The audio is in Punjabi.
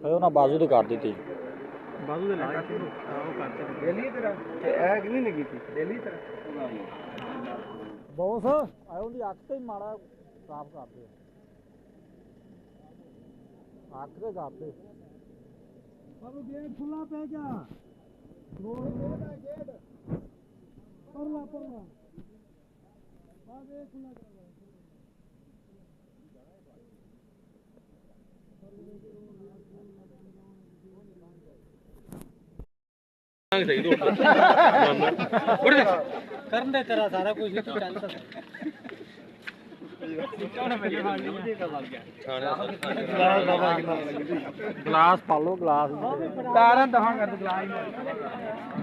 ਉਹਨਾਂ ਬਾਜ਼ੂ ਤੇ ਕਰ ਦਿੱਤੀ ਬਾਜ਼ੂ ਦੇ ਲਾ ਕੇ ਉਹ ਕਰਤੇ ਡੇਲੀ ਤੇਰਾ ਇਹ ਕਿ ਨਹੀਂ ਲੱਗੀ ਸੀ ਡੇਲੀ ਤੇਰਾ ਬੌਸ ਆਇਓ ਦੀ ਅੱਖ ਤੇ ਮਾੜਾ ਸਾਫ ਕਰਦੇ ਅੱਖ ਤੇ ਕਰਦੇ ਬਾਬੂ ਗੇਟ ਖੁੱਲਾ ਪੈ ਗਿਆ ਰੋਡ ਗੇਟ ਪਰਲਾ ਬਾਬੇ ਖੁੱਲਾ ਸਹੀ ਦੋ ਕਰਨ ਦੇ ਤੇਰਾ ਸਾਰਾ ਕੁਝ ਹੀ ਤੂੰ ਚੱਲ ਸਕਦਾ ਗਲਾਸ ਪਾ ਲਓ ਗਲਾਸ ਤਾਰਾਂ ਦਹਾਂ ਕਰ ਗਲਾਸ